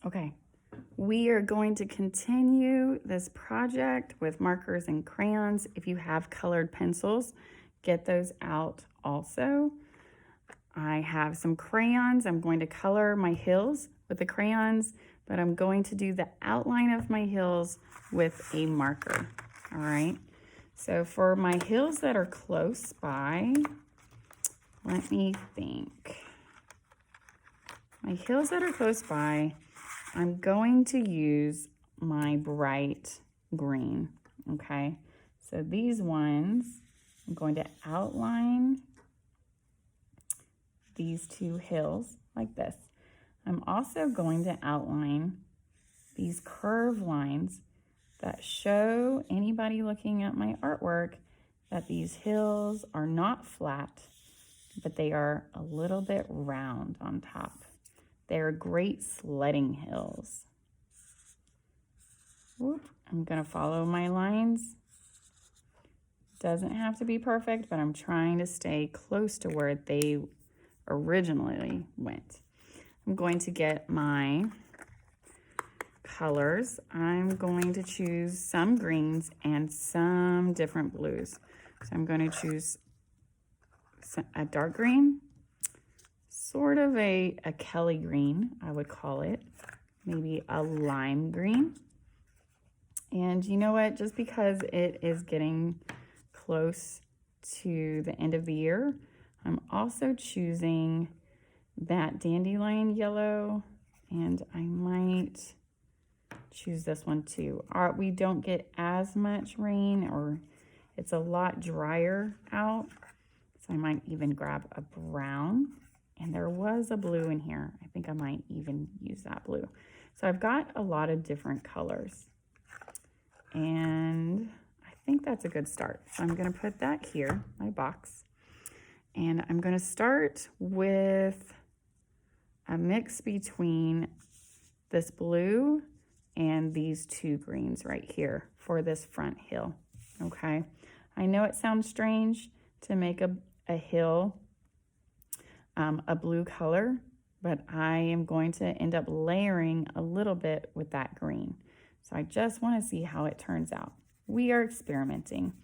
Okay, we are going to continue this project with markers and crayons. If you have colored pencils, get those out also. I have some crayons. I'm going to color my hills with the crayons, but I'm going to do the outline of my hills with a marker. All right, so for my hills that are close by, let me think. My hills that are close by, I'm going to use my bright green, okay? So these ones, I'm going to outline these two hills like this. I'm also going to outline these curved lines that show anybody looking at my artwork that these hills are not flat, but they are a little bit round on top. They're great sledding hills. Whoop, I'm gonna follow my lines. Doesn't have to be perfect, but I'm trying to stay close to where they originally went. I'm going to get my colors. I'm going to choose some greens and some different blues. So I'm going to choose a dark green, sort of a Kelly green, I would call it, maybe a lime green. And you know what, just because it is getting close to the end of the year, I'm also choosing that dandelion yellow, and I might choose this one too. We don't get as much rain, or it's a lot drier out, so I might even grab a brown. And there was a blue in here. I think I might even use that blue. So I've got a lot of different colors, and I think that's a good start. So I'm gonna put that here, my box, and I'm gonna start with a mix between this blue and these two greens right here for this front hill, okay? I know it sounds strange to make a hill a blue color, but I am going to end up layering a little bit with that green. So I just want to see how it turns out. We are experimenting.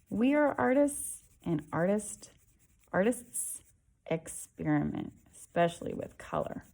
We are artists, and artists experiment, especially with color.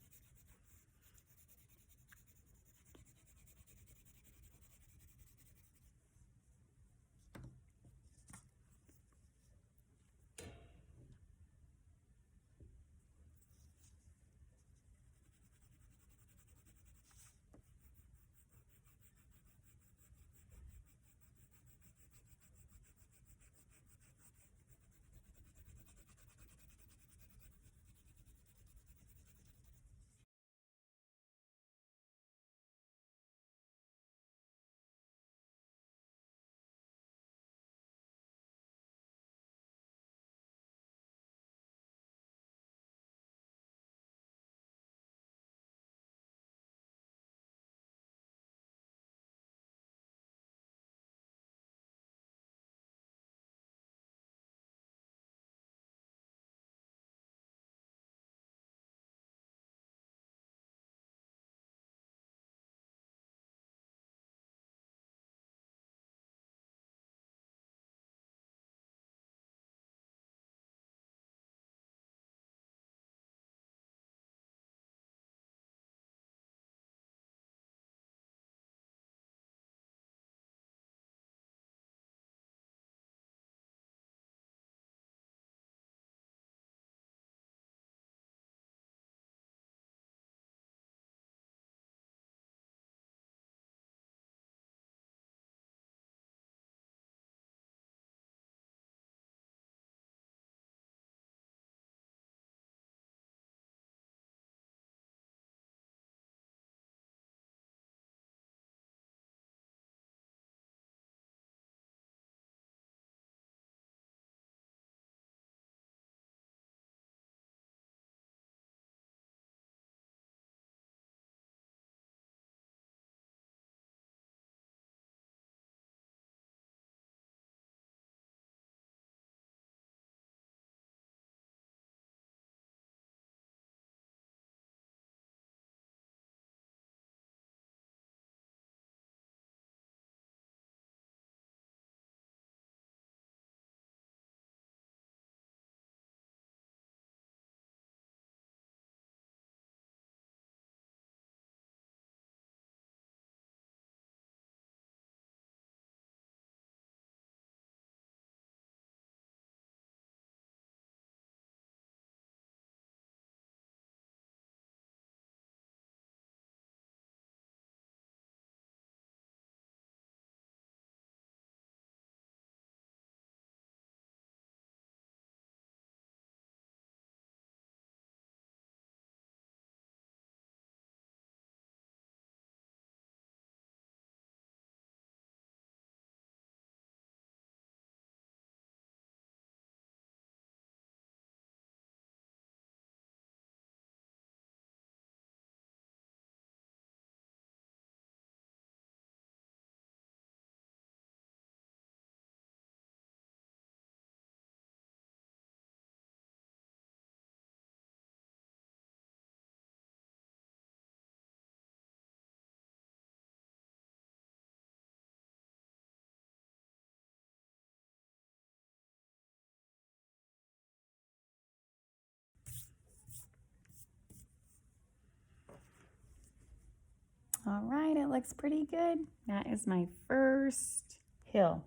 All right, it looks pretty good. That is my first hill.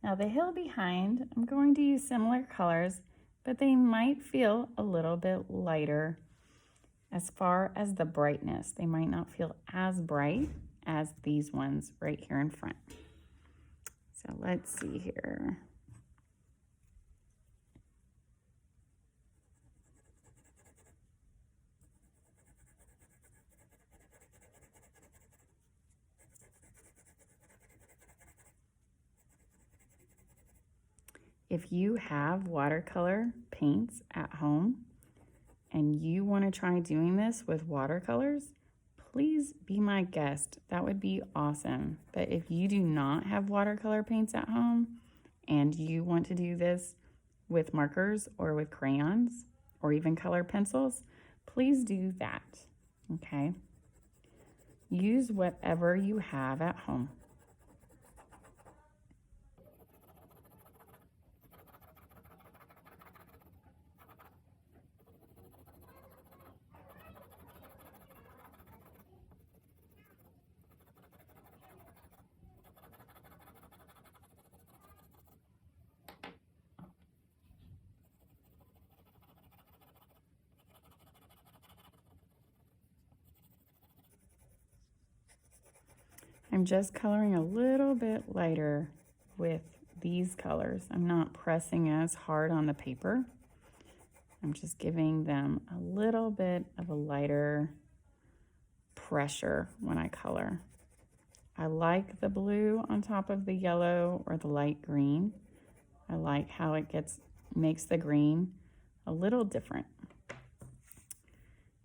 Now the hill behind, I'm going to use similar colors, but they might feel a little bit lighter as far as the brightness. They might not feel as bright as these ones right here in front. So let's see here. If you have watercolor paints at home and you want to try doing this with watercolors, please be my guest. That would be awesome. But if you do not have watercolor paints at home and you want to do this with markers or with crayons or even colored pencils, please do that, okay? Use whatever you have at home. I'm just coloring a little bit lighter with these colors. I'm not pressing as hard on the paper. I'm just giving them a little bit of a lighter pressure when I color. I like the blue on top of the yellow or the light green. I like how it makes the green a little different.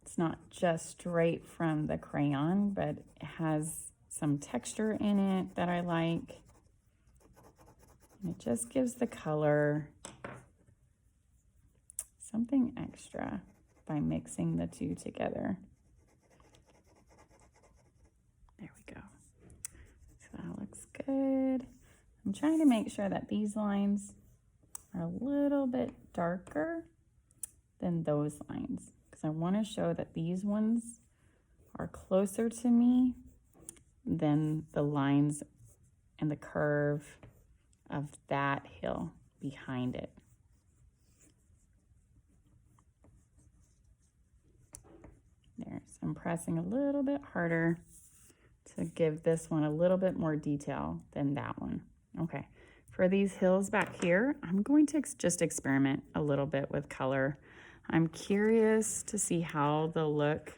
It's not just straight from the crayon, but it has some texture in it that I like. And it just gives the color something extra by mixing the two together. There we go. So that looks good. I'm trying to make sure that these lines are a little bit darker than those lines, because I want to show that these ones are closer to me than the lines and the curve of that hill behind it. There, so I'm pressing a little bit harder to give this one a little bit more detail than that one. Okay, for these hills back here, I'm going to just experiment a little bit with color. I'm curious to see how they'll look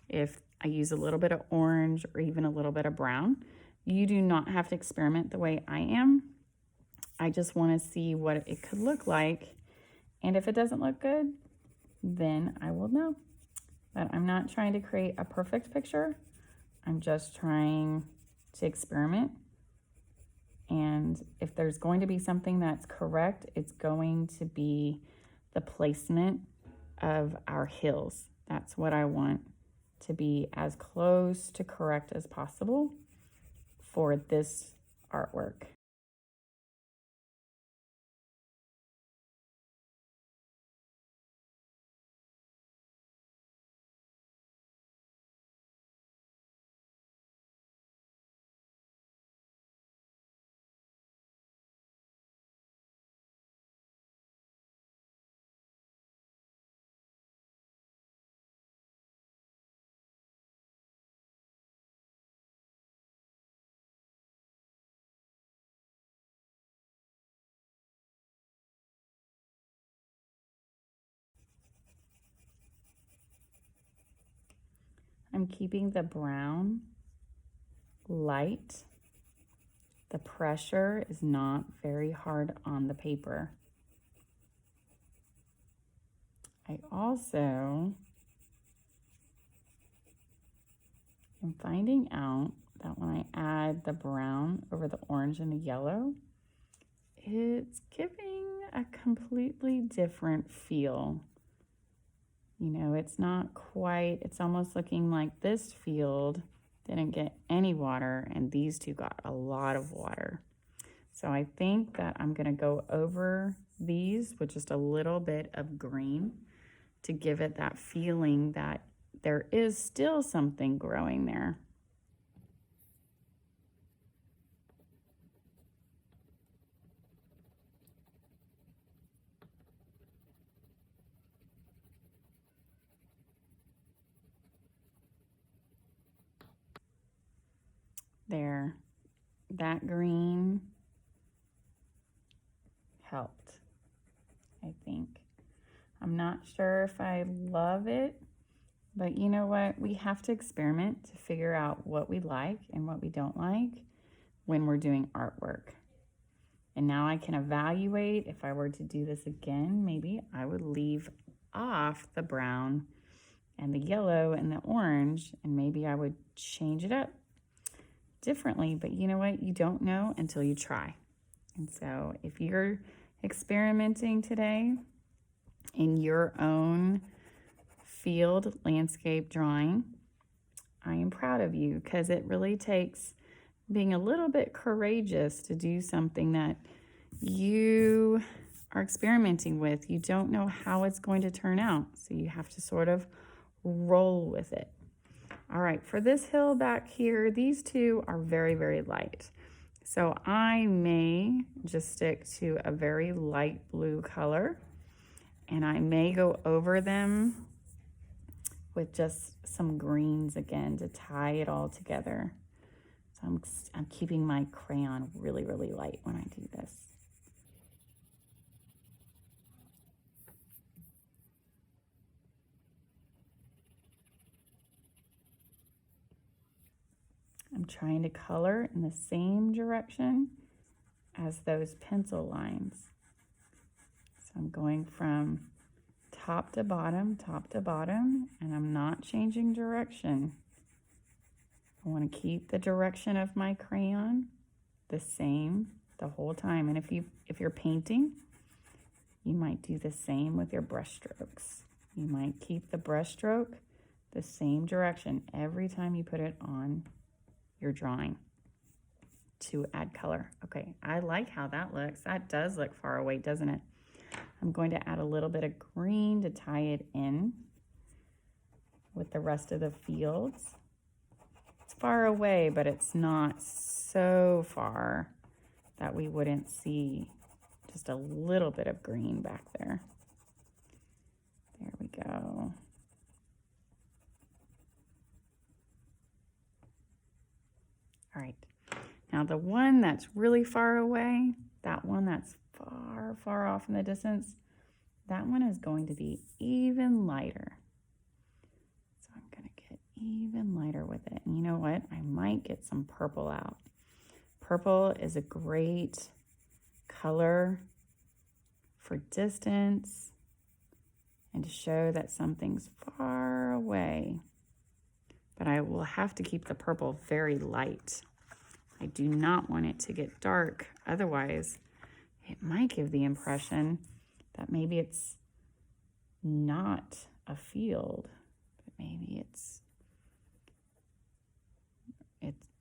if I use a little bit of orange or even a little bit of brown. You do not have to experiment the way I am. I just want to see what it could look like. And if it doesn't look good, then I will know. But I'm not trying to create a perfect picture. I'm just trying to experiment. And if there's going to be something that's correct, it's going to be the placement of our hills. That's what I want to be as close to correct as possible for this artwork. I'm keeping the brown light. The pressure is not very hard on the paper. I also am finding out that when I add the brown over the orange and the yellow, it's giving a completely different feel. You know, it's not quite, it's almost looking like this field didn't get any water and these two got a lot of water. So I think that I'm gonna go over these with just a little bit of green to give it that feeling that there is still something growing there. There, that green helped, I think. I'm not sure if I love it, but you know what? We have to experiment to figure out what we like and what we don't like when we're doing artwork. And now I can evaluate if I were to do this again, maybe I would leave off the brown and the yellow and the orange, and maybe I would change it up differently. But you know what? You don't know until you try. And so if you're experimenting today in your own field landscape drawing, I am proud of you, because it really takes being a little bit courageous to do something that you are experimenting with. You don't know how it's going to turn out, so you have to sort of roll with it. All right, for this hill back here, these two are very, very light. So I may just stick to a very light blue color, and I may go over them with just some greens again to tie it all together. So I'm keeping my crayon really, really light when I do this. I'm trying to color in the same direction as those pencil lines. So I'm going from top to bottom, and I'm not changing direction. I want to keep the direction of my crayon the same the whole time. And if you're painting, you might do the same with your brush strokes. You might keep the brush stroke the same direction every time you put it on your drawing to add color. Okay, I like how that looks. That does look far away, doesn't it? I'm going to add a little bit of green to tie it in with the rest of the fields. It's far away, but it's not so far that we wouldn't see just a little bit of green back there. There we go. All right, now the one that's really far away, that one that's far, far off in the distance, that one is going to be even lighter. So I'm gonna get even lighter with it. And you know what? I might get some purple out. Purple is a great color for distance and to show that something's far away. But I will have to keep the purple very light. I do not want it to get dark. Otherwise, it might give the impression that maybe it's not a field, but maybe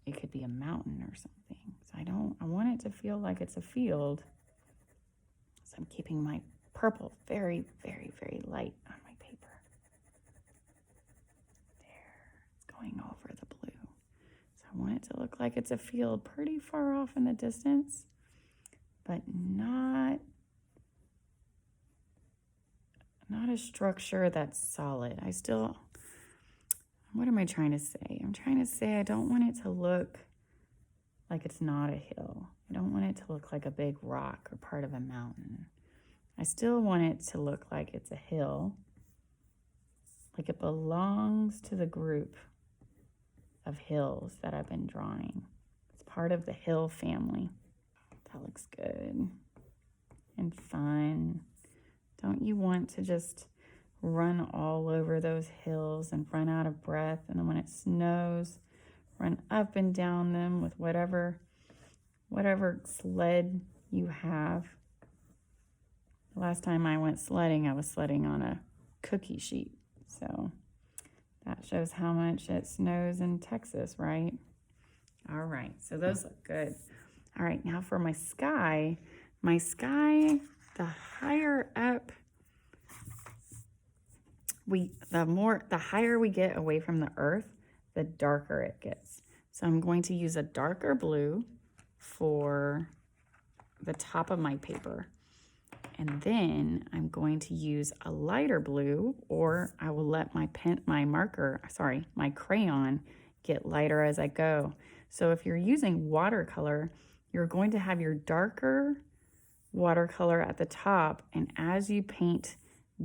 it could be a mountain or something. So I want it to feel like it's a field. So I'm keeping my purple very, very, very light on my paper. Going over the blue. So I want it to look like it's a field pretty far off in the distance, but not a structure that's solid. What am I trying to say? I'm trying to say I don't want it to look like it's not a hill. I don't want it to look like a big rock or part of a mountain. I still want it to look like it's a hill, like it belongs to the group of hills that I've been drawing. It's part of the hill family. That looks good and fun. Don't you want to just run all over those hills and run out of breath? And then when it snows, run up and down them with whatever sled you have. The last time I went sledding, I was sledding on a cookie sheet. So that shows how much it snows in Texas, right? All right, so those look good. All right, now for my sky, the higher up the higher we get away from the earth, the darker it gets. So I'm going to use a darker blue for the top of my paper. And then I'm going to use a lighter blue, or I will let my crayon get lighter as I go. So if you're using watercolor, you're going to have your darker watercolor at the top, and as you paint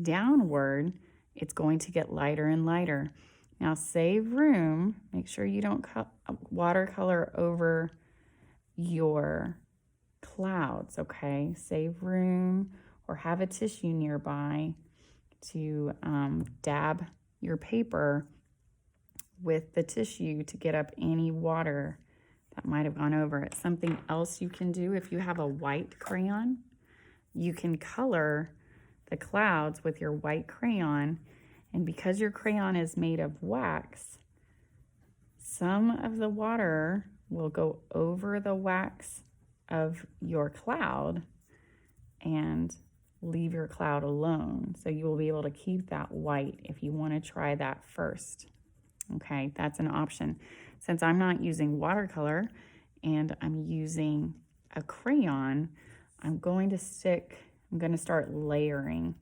downward, it's going to get lighter and lighter. Now save room, make sure you don't watercolor over your clouds, okay? Save room, or have a tissue nearby to dab your paper with the tissue to get up any water that might have gone over it. Something else you can do, if you have a white crayon, you can color the clouds with your white crayon, and because your crayon is made of wax, some of the water will go over the wax of your cloud and leave your cloud alone. So you will be able to keep that white if you want to try that first. Okay, that's an option. Since I'm not using watercolor and I'm using a crayon, I'm going to start layering.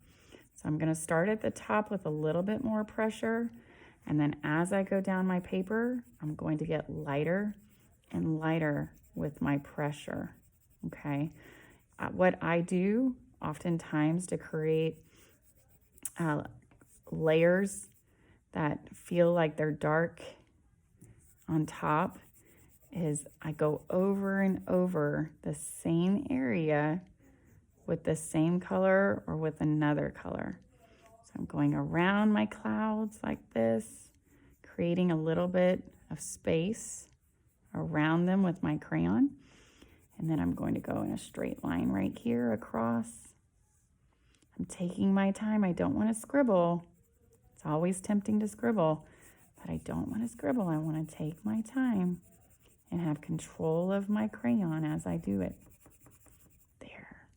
So I'm going to start at the top with a little bit more pressure, and then as I go down my paper, I'm going to get lighter and lighter with my pressure. Okay, what I do oftentimes to create layers that feel like they're dark on top is I go over and over the same area with the same color or with another color. So I'm going around my clouds like this, creating a little bit of space around them with my crayon. And then I'm going to go in a straight line right here across. I'm taking my time. I don't want to scribble. It's always tempting to scribble, but I don't want to scribble. I want to take my time and have control of my crayon as I do it. There.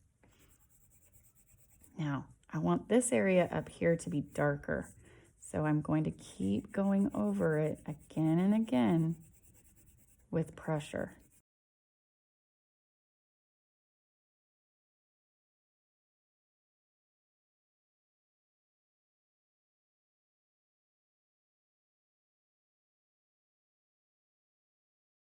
Now, I want this area up here to be darker. So I'm going to keep going over it again and again with pressure.